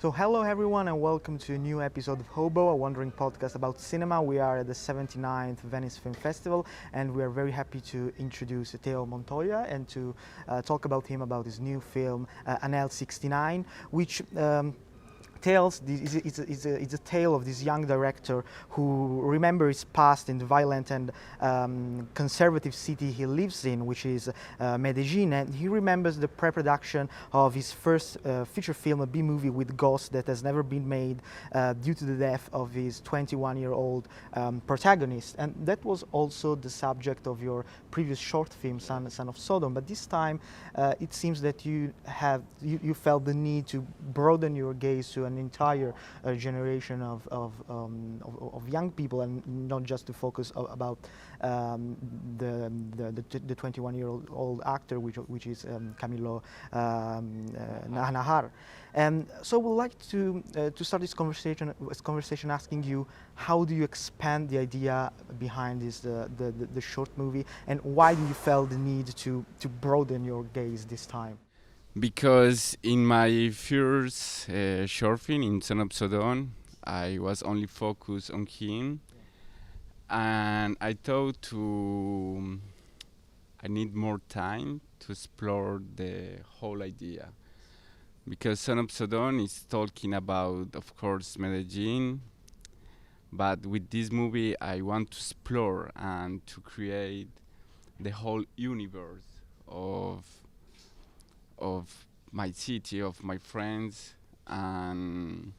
So, hello everyone, and welcome to a new episode of Hobo, a wandering podcast about cinema. We are at the 79th Venice Film Festival, and we are very happy to introduce Teo Montoya and to talk about him about his new film, Anel 69, which tells it's a tale of this young director who remembers his past in the violent and conservative city he lives in, which is Medellin, and he remembers the pre-production of his first feature film, a B-movie with ghosts that has never been made due to the death of his 21-year-old protagonist, and that was also the subject of your previous short film, Son of Sodom. But this time, it seems that you felt the need to broaden your gaze to an entire generation of young people, and not just to focus about the 21-year-old actor, which is Camilo Najar. And so we'd like to start this conversation asking you, how do you expand the idea behind the short movie, and why do you feel the need to broaden your gaze this time? Because in my first short film, in Son of Sodom, I was only focused on him, and I thought I need more time to explore the whole idea. Because Son of Sodom is talking about, of course, Medellin, but with this movie I want to explore and to create the whole universe of my city, of my friends, and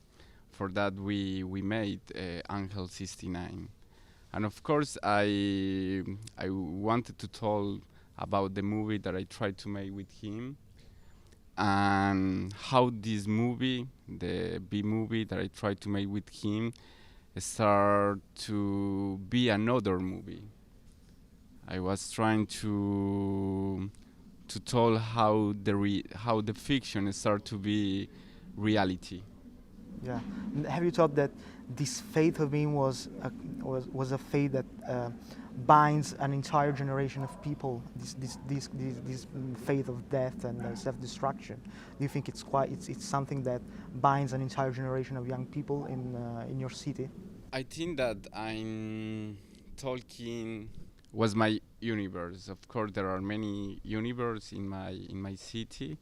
for that we made Angel 69. And of course I wanted to tell about the movie that I tried to make with him, and how this movie, the B movie that I tried to make with him, start to be another movie. I was trying to tell how how the fiction start to be reality. Yeah. Have you thought that this fate of him was a fate that binds an entire generation of people? This fate of death and self-destruction. Do you think it's something that binds an entire generation of young people in your city? I think that I'm Tolkien was my universe. Of course, there are many universes in my city.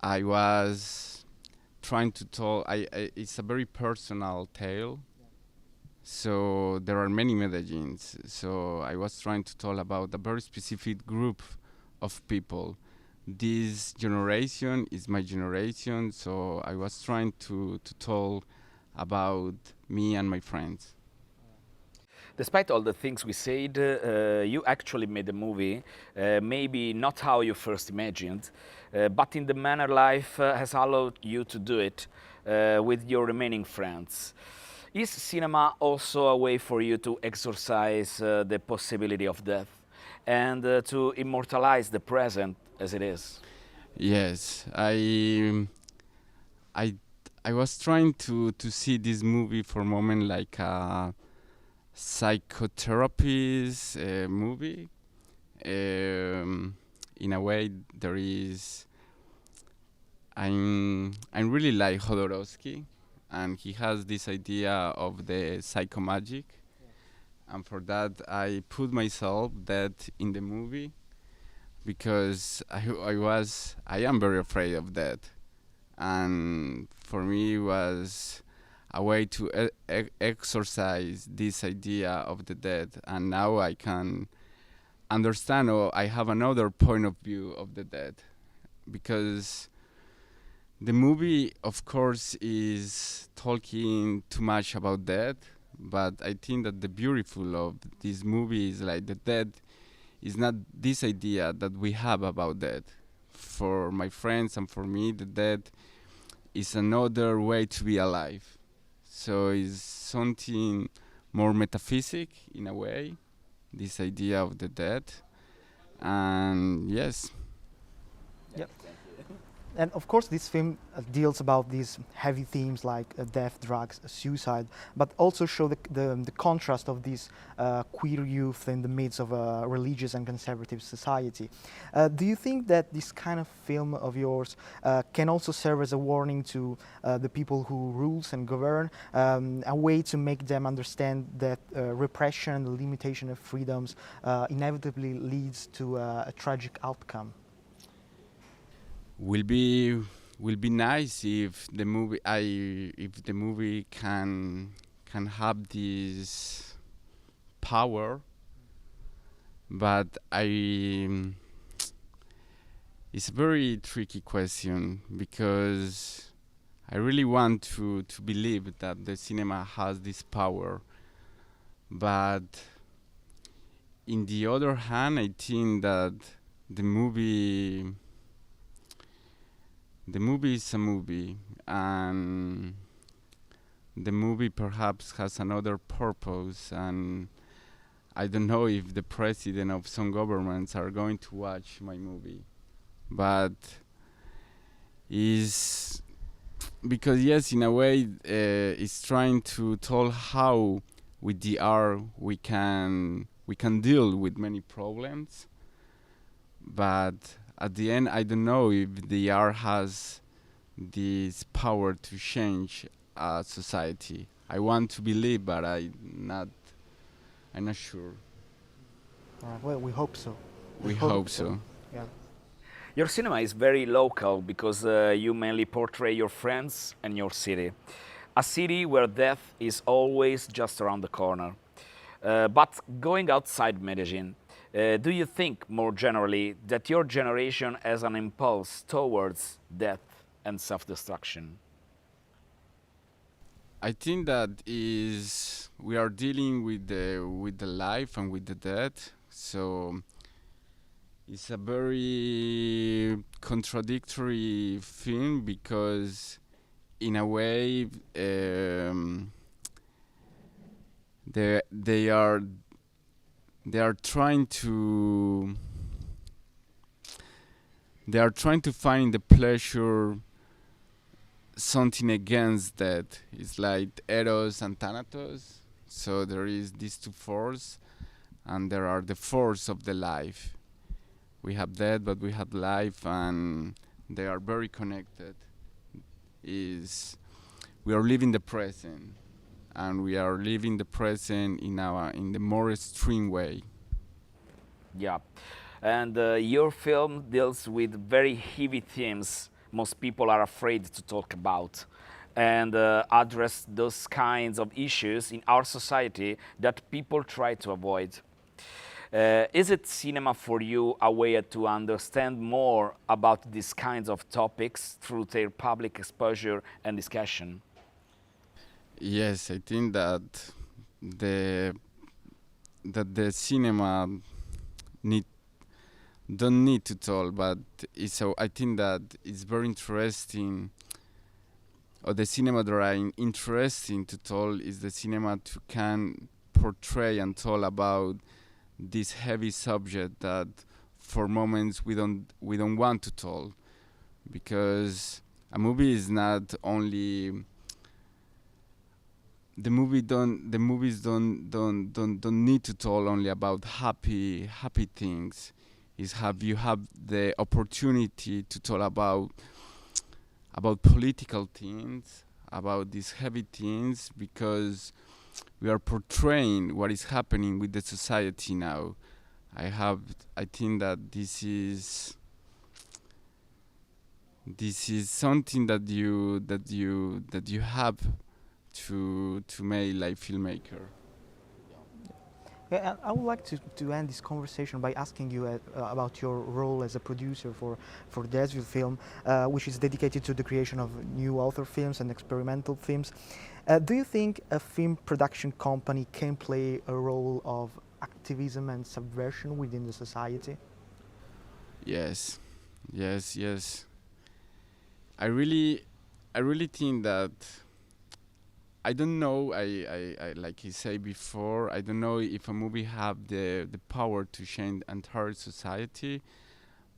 I was trying to tell. It's a very personal tale. So there are many Medellins. So I was trying to tell about a very specific group of people. This generation is my generation. So I was trying to tell about me and my friends. Despite all the things we said, you actually made a movie, maybe not how you first imagined, but in the manner life has allowed you to do it with your remaining friends. Is cinema also a way for you to exorcise the possibility of death and to immortalize the present as it is? Yes, I I was trying to see this movie for a moment like a psychotherapist movie. In a way, there is. I'm really like Jodorowsky, and he has this idea of the psychomagic, and for that I put myself that in the movie because I am very afraid of that, and for me it was a way to exorcise this idea of the dead, and now I can understand, or I have another point of view of the dead, because the movie, of course, is talking too much about death, but I think that the beautiful of this movie is like the death is not this idea that we have about death. For my friends and for me, the death is another way to be alive. So it's something more metaphysic in a way, this idea of the death. And yes. Yep. And of course, this film deals about these heavy themes like death, drugs, suicide, but also show the contrast of these queer youth in the midst of a religious and conservative society. Do you think that this kind of film of yours can also serve as a warning to the people who rules and govern, a way to make them understand that repression and the limitation of freedoms inevitably leads to a tragic outcome? Will be will be nice if the movie can have this power, but it's a very tricky question because I really want to believe that the cinema has this power, but in the other hand, I think that the movie the movie is a movie, and the movie perhaps has another purpose, and I don't know if the president of some governments are going to watch my movie, but is because yes, in a way, it's trying to tell how with the art we can deal with many problems, but at the end, I don't know if the art has this power to change society. I want to believe, but I'm not sure. Well, we hope so. We hope so. Yeah. Your cinema is very local because you mainly portray your friends and your city. A city where death is always just around the corner. But going outside Medellin, do you think more generally that your generation has an impulse towards death and self-destruction? I think that is we are dealing with the life and with the death. So it's a very contradictory film because in a way they are trying to find the pleasure something against that. It's like Eros and Thanatos. So there is these two forces, and there are the force of the life. We have death, but we have life, and they are very connected. Is we are living the present, and we are living the present in the more extreme way. Yeah, and your film deals with very heavy themes most people are afraid to talk about, and address those kinds of issues in our society that people try to avoid. Is it cinema for you a way to understand more about these kinds of topics through their public exposure and discussion? Yes, I think the the cinema need don't need to tell, but so I think that it's very interesting. Or the cinema that are interesting to tell is the cinema to can portray and tell about this heavy subject that for moments we don't want to tell, because a movie is not only the movies don't need to tell only about happy things. Is have you have the opportunity to talk about political things, about these heavy things, because we are portraying what is happening with the society now. I think that this is something that you have to make like filmmaker. Yeah, and I would like to end this conversation by asking you about your role as a producer for the Desville film, which is dedicated to the creation of new author films and experimental films. Do you think a film production company can play a role of activism and subversion within the society? Yes, yes. I really think that I don't know. I like he said before. I don't know if a movie have the power to change entire society,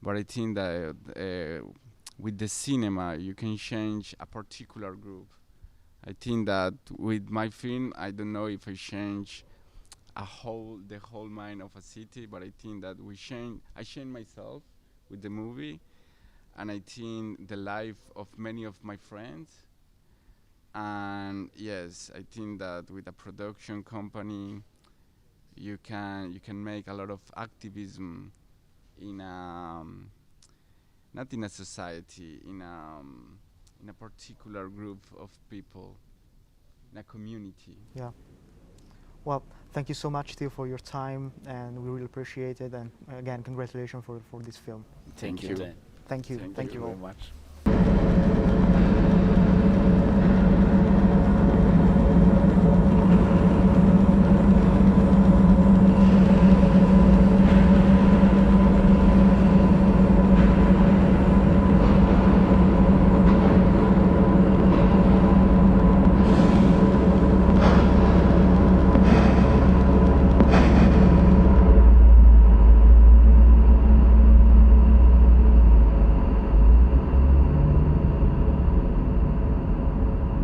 but I think that with the cinema you can change a particular group. I think that with my film, I don't know if I change the whole mind of a city, but I think that I change myself with the movie, and I think the life of many of my friends. And yes, I think that with a production company, you can make a lot of activism in not in a society, in a particular group of people, in a community. Yeah. Well, thank you so much, Theo, for your time, and we really appreciate it. And again, congratulations for this film. Thank Thank you. you. Dan. Thank you. Thank Thank you you all. very much.